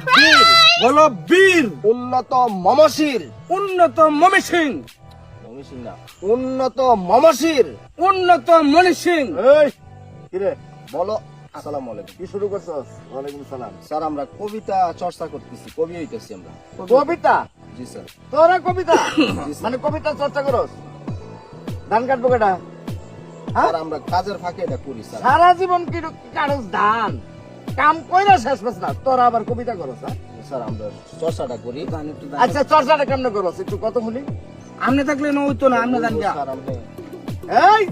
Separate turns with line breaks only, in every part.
বীর
বলো বীর।
উন্নত মমশির
উন্নত মমিসিং।
মমশির না উন্নত মমশির
উন্নত মনিসিং।
এই কিরে বলো আসসালামু আলাইকুম কি শুরু করছস ওয়ালাইকুম সালাম স্যার আমরা কবিতা চর্চা করতেছি কবি হইতেছি আমরা
কবিতা
জি স্যার
তোরা কবিতা মানে কবিতা চর্চা করস ধান কাটবো কেটা
স্যার আমরা কাজের ফাঁকে এটা করি স্যার
সারা জীবন কি কাটস ধান কাম কইরা শেষ পাস না তোরা আবার কবিতা করস হ্যাঁ?
স্যার আমরা চর্চাটা করি
আচ্ছা চর্চাটা কেমনে করস একটু কত শুনি
আমনে থাকলে না হইতো না, আমনে জান গা।
স্যার আমরা
এই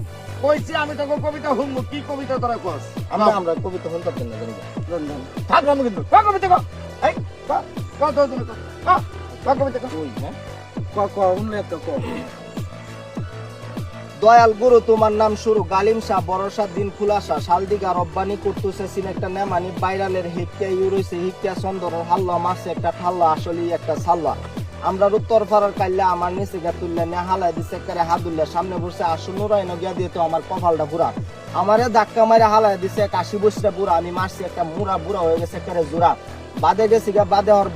কইছি আমি তোকে কবিতা শুনবো কি কবিতা তোরা কস
আমরা কবিতা শুনতে পারি না জানি না।
থাকলাম কিন্তু কবিতা কো এই কত তুমি কবিতা কো
কই হ্যাঁ
ক ক উনলে তো ক।
দয়াল গুরু তোমার নাম শুরু গালিম শাহ বরসা দিন খুলাসা শালদিগা রব্বানি করতেছে সিন একটা নেমানি বাইরালের হিক্কা ইউরইছে হিক্কা চন্দরের হাল্লা মারছে একটা ঠাল্লা আসলে একটা সাল্লা আমরা উত্তর ফারার কাইল্লা আমার নিচে গা তুললে নে হালাই দিছে করে হাদুল্লা সামনে বসে আসু নুরাইন গিয়া দিয়ে তো আমার কপালটা পুরা আমারে ধাক্কা মারে হালাই দিছে এক 80 বছরের বুড়া আমি মারছি একটা মুরা বুড়া হয়ে গেছে করে জোড়া বাদে গেছি গা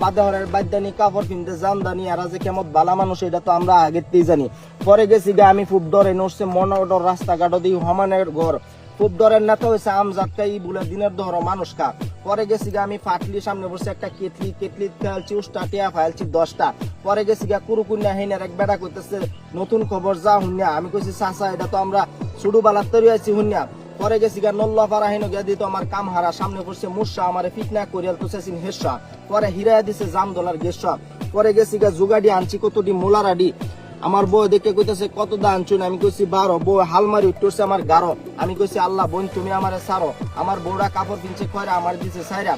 বাদেহরের বাদ্যানি কাপড় কিনতে জানদানি আর যে কেমন বালা মানুষ এটা তো আমরা আগেতেই জানি পরে গেছি গা আমি খুব ডরে নড়ছে মনোডর রাস্তাঘাট দিই হমানের ঘর খুব ডরের নেতা হয়েছে আমজাদকাই বলে দিনের দহর মানুষ কা পরে গেছি গা আমি ফাটলি সামনে বসে একটা কেটলি খেলছি উষ্টা টিয়া ফাইলছি 10টা পরে গেছি গা কুরুকুন্যা হেনের এক বেড়া করতেছে নতুন খবর যা হুন্যা আমি কইছি চাচা এটা তো আমরা শুরু বালার তৈরি আছি হুন্যা পরে গেছি গা নল্লা পাড়া হেন গিয়া দিত আমার কাম হারা সামনে পড়ছে মুর্শা আমার ফিটনা করিয়াল তো চেছিন হেসা পরে হিরায়া দিছে জামদলার গেসা পরে গেছি গা জুগাডি আনছি কতটি মোলারাডি আমার বউ দেখে কইতাছে কত দা আনছুন আমি কইছি 12 বউ হালমারি উঠতেছে আমার গারো আমি কইছি আল্লাহ বোন তুমি আমারে ছাড়ো আমার বউরা কাপড় কিনছে কয়রা আমার দিছে ছাইরা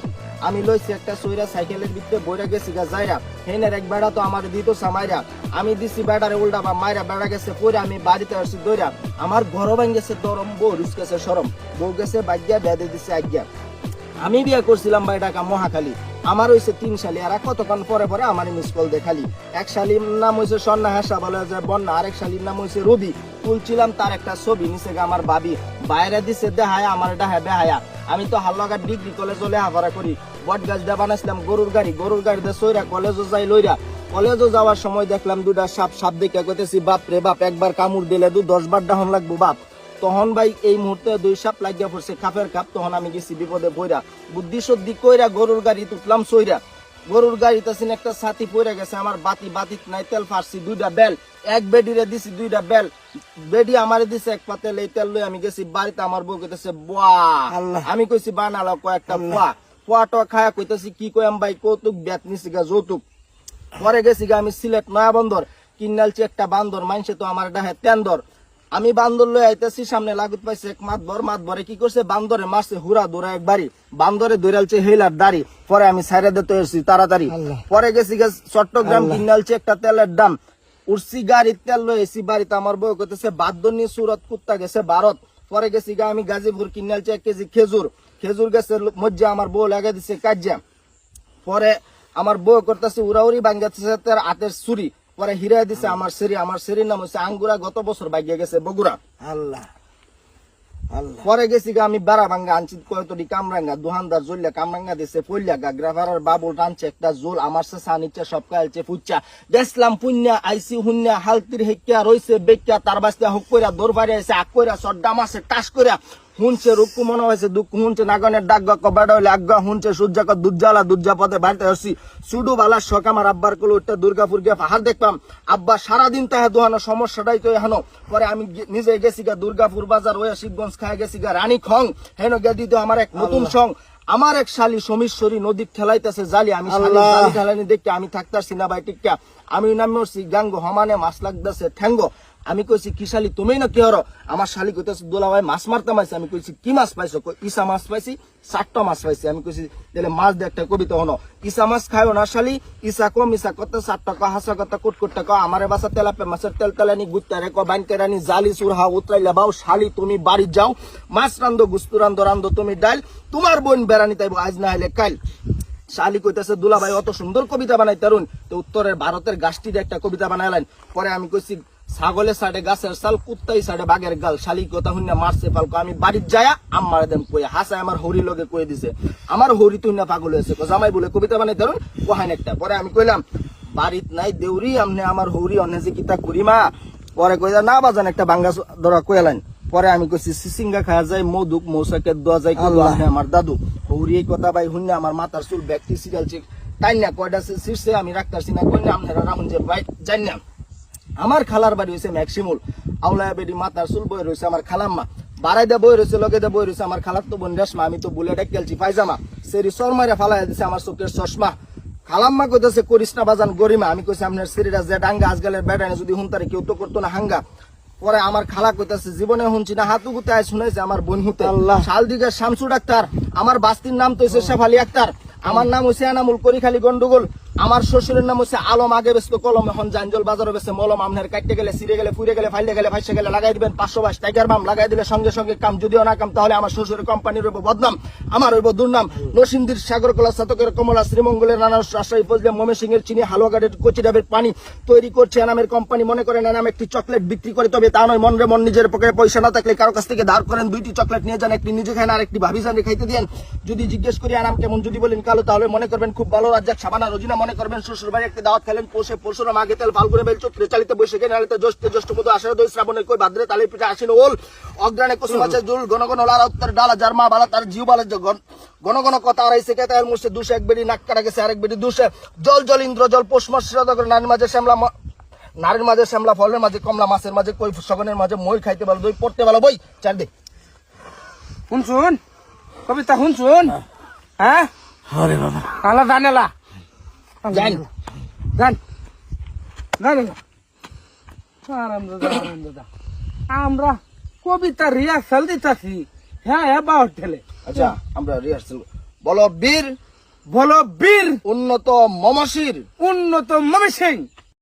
আমি লইছি একটা সইরা সাইকেলের ভিতরে বইরা গেছি গা যাইরা হেনের এক বেড়া তো আমার দিত সামাইরা আমি দিছি বেড়ারে উল্টা বা মাইরা বেড়া গেছে পরে আমি বাড়িতে আসছি দইরা আমার ঘর ভাঙ গেছে দরম বউ রুস গেছে শরম বউ গেছে বাগ্যা বেঁধে দিছে আজ্ঞা আমি বিয়া করছিলাম ভাই ঢাকা মহাখালী আমার হইছে 3 শালি আর কতক্ষণ পরে পরে আমার মিস কল দেখালি এক শালির নাম হইছে স্বর্ণা হাসা বলে যে বন্যা আরেক শালির নাম হইছে রবি তুলছিলাম তার একটা ছবি নিচে আমার বাবি বাইরে দিছে দেহায়া আমার ডাহা বেহায়া আমি তো হাল্লাগার ডিগ্রি কলেজ হলে হাফারা করি বট গাছটা বানাইছিলাম গরুর গাড়িতে সইরা কলেজও যাই লইরা কলেজও যাওয়ার সময় দেখলাম দুটা সাপ দেখে কইতেছি বাপ রে বাপ একবার কামড় দিলে 10 বার ডাহন লাগবো বাপ তখন ভাই এই মুহূর্তে 2 সাপ লাগিয়া পড়ছে খাপের কাপ তখন আমি গেছি বিপদে পইরা বুদ্ধি সদ্ধি কইরা গরুর গাড়ি তুললাম সইরা গরুর গাড়িতে সিন একটা ছাতি পইরা গেছে আমার বাতি নাই তেল ফারছি 2টা বেল এক বেডিরে দিছি 2টা বেল বেডি আমারে দিছে এক পাতেল এই তেল লই আমি গেছি বাড়িতে আমার বউ কইতেছে বাহ আমি কইছি বানালো কয়েকটা পোয়াটো খায়া কইতেছি কি কইম ভাই কৌতুক ব্যাত নিছি গা যৌতুক পরে গেছি গা আমি সিলেট নয়া বন্দর কিনালছি একটা বান্দর মাইনছে তো আমার ডাহে তেন্দর আমি বান্দর লই আইতেছি সামনে লাগুত পাইছে এক মাতবরে কি করছে বান্দরে মারছে হুরা দৌড়া একবারই বান্দরে দৌড়ালছে হেলার দাড়ি পরে আমি সাইরা দিতে এসেছি তাড়াতাড়ি পরে গেছি চট্টগ্রাম কিনালছি একটা তেলের দাম উঠছি গাড়ির তেল লই এসি বাড়িতে আমার বউ কইতেছে বাদনি সুরত কুত্তা গেছে ভারত পরে গেছি গা আমি গাজীপুর কিনালছি 1 কেজি খেজুর গেছে মজ্জা আমার বউ লাগাই দিছে কাজ্জা পরে আমার বউ করতেছে উড়াউড়ি ভাঙ্গাচ্ছে তার হাতের ছুরি পরে হিরা দিছে আমার সেরির নাম হচ্ছে আঙ্গুরা গত বছর ভাগিয়ে গেছে বগুড়া
আল্লাহ
পরে গেছি গা আমি বেড়া ভাঙ্গা আনছি কয়তটি কামরাঙ্গা দোহানদার জল্লা কামরাঙ্গা দিছে পইলা গা গ্রাফারের বাবুল টানছে একটা জোল আমার সে সানিচ্ছে সব কালছে ফুচ্চা দেখলাম পুণ্যা আইসি হুন্যা হালতির হেক্কা রইছে বেক্কা তার বাস্তা হুক কইরা দৌড় বাড়ি আইছে আক কইরা সড্ডা মাসে টাস কইরা হুনছে রুকু মনে হয়েছে দুঃখ হুনছে নাগনের ডাক গা বেড়া হইলে আজ্ঞা হুনছে সূর্যাক দুর্জা পথে বাড়িতে আসছি সুডু বালার শখ আমার আব্বার কোলে উঠতে দুর্গাপুর গিয়ে পাহাড় দেখলাম আব্বা সারাদিন তাহে দোহানো সমস্যাটাই তো এহানো পরে আমি নিজে গেছি গা দুর্গাপুর বাজার হয়ে শিবগঞ্জ খায় গেছি গা রানী খং হেন গিয়ে দিত আমার এক নতুন সং আমার এক শালি সমীশ্বরী নদীর ঠেলাইতেছে জালি আমি জালি ঠেলানি দেখতে আমি থাকতাছি না ভাই টিকা আমি নামছি গাঙ্গ হমানে মাছ লাগতেছে ঠ্যাঙ্গ আমি কইছি কি শালি তুমি না কি হরো আমার শালি কইতেছে দোলা ভাই মাছ মারতাম আইছি আমি কইছি কি মাছ পাইছো ইসা মাছ পাইছি 4টা মাছ পাইছি আমি কইছি তাহলে মাছ দিয়ে একটা কবিতা হনো ইসা মাছ খায়ও না শালি ইসা কম ইসা কত 4 টাকা হাসা কত কুটকুট টাকা আমারে বাসা তেলাপে মাছের তেল তেলানি গুত্তারে ক বাইনকে রানি জালি সুরহা উতরাইলা বাও শালি তুমি বাড়ি যাও মাছ রান্দো গুস্তু রান্দো তুমি ডাল তোমার বোন বেড়ানি তাইবো আজ না হলে কাল শালি কইতেছে দুলা ভাই অত সুন্দর কবিতা বানাই তারুন তো উত্তরের ভারতের গাছটির একটা কবিতা বানাইলেন পরে আমি কইছি ছাগলের সাইডে গাছের সাল, কুত্তাই সাইডে বাঘের গাল, শালি কথা শুনে মারছে পালকো। আমি বাড়ির যায়া আমার দেন কই হাসায় আমার হরি লগে কই দিছে, আমার হরি তুই না পাগল হয়েছে, জামাই বলে কবিতা বানাই ধরুন কোহাইন একটা। পরে আমি কইলাম বাড়িত নাই দেউরি, আমনে আমার হরি অন্য যে কিতা করি মা। পরে কইলা না বাজান একটা বাঙ্গা ধরা কইলাইন। পরে আমি কইছি সিসিঙ্গা খাওয়া যায়, মধুক মৌসাকে দোয়া যায়, আমার দাদু হরি এই কথা ভাই শুনে আমার মাথার চুল ব্যক্তি সিরিয়াল চেক তাই না কয়টা শীর্ষে আমি রাখতারছি না, কই না আপনারা রাখুন যে ভাই জানি না। আমার খালার বাড়ি হয়েছে ম্যাক্সিমুল, আউলায়া বেডি মাথার চুল বই রয়েছে আমার খালাম্মা, বাড়াই দা বই রয়েছে, লগে দা বই রয়েছে আমার খালার তো বোন রেশমা। আমি তো বুলেটে খেলছি পায়জামা, সেরি শর্মারে ফালাই দিছে আমার চোখের চশমা। খালাম্মা কইতেছে করিস না বাজান গরিমা। আমি কইছি আপনার শরীরা যে ডাঙ্গা আজকালের বেড়ানে যদি হুনতারে কেউ তো করতো না হাঙ্গা। পরে আমার খালা কইতাছে জীবনে শুনছি না, হাতু গুতে আয় শুনেছে আমার বোন হুতে শাল দিকে শামসু ডাক্তার, আমার বাস্তির নাম তো হইছে শেফালি আক্তার, আমার নাম হইছে এনামুল করিখালি গন্ডগোল, আমার শ্বশুরের নাম হচ্ছে আলম, আগে ব্যস্ত কলম, এখন জাঞ্জল বাজারে বেছে মলম। আপনার কাটতে গেলে সিরে গেলে ফুরে গেলে ফাইলে গেলে ফাইসে গেলে লাগাই দিবেন 522 টাইগার বাম, লাগাই দিলে সঙ্গে সঙ্গে কাম, যদিও না কাম তাহলে আমার শ্বশুরের কোম্পানির হইব বদনাম, আমার হইব দুর্নাম। নরসিংদীর সাগরকলা সাতকের কমলা, শ্রীমঙ্গলের নানা রাজশাহী ফজলে ময়মনসিং এর চিনি, হালুয়াঘাটের কচি ডাবের পানি তৈরি করছে এনামের কোম্পানি। মনে করেন এনাম একটি চকলেট বিক্রি করে, তবে তা নয় মন রে মন। নিজের পকেটে পয়সা না থাকলে কারো কাছ থেকে ধার করেন, 2টি চকলেট নিয়ে যান, একটি নিজে খান আর একটি ভাবি জানে খাইতে দেন। যদি জিজ্ঞেস করি এনাম কেমন, যদি বলেন কালো, তাহলে মনে করবেন খুব ভালো। রাজ্জাক সাবানা রোজিনা মনে করবেন শ্বশুর বাড়ি একটি দাওয়াত খেলেন, পোষে পরশুরাম আগে তেল ফাল্গুনে বেল চৈত্রে চালিত বৈশাখে নালিতে জ্যৈষ্ঠে জ্যৈষ্ঠ মধু আষাঢ় দই শ্রাবণের কই ভাদ্রে তালে পিঠা আশ্বিন ওল অগ্রাণে কুসুম আছে জুল ঘন ঘন লাল উত্তর ডালা যার মা বালা তার জিউ বালা ঘন ঘন কথা আড়াইছে কে তার মুছে দুশে এক বেড়ি নাক কাটা গেছে আরেক বেড়ি দুশে জল জল ইন্দ্র জল পোষ মাস নারীর মাঝে শ্যামলা, নারীর মাঝে শ্যামলা, ফলের মাঝে কমলা, মাছের মাঝে কই, সগনের মাঝে মই খাইতে ভালো দই পড়তে ভালো বই চারদিক।
শুনছুন কবিতা শুনছুন, হ্যাঁ
আরে বাবা
আলা জানেলা
জান
জান জানেলা আরামদাদা আমরা কবিতা রিহার্সাল দিতাছি, হ্যাঁ বা হোটেলে।
আচ্ছা আমরা রিহার্সাল বলো বীর,
বলো বীর
উন্নত মমশির,
উন্নত মমি সিং,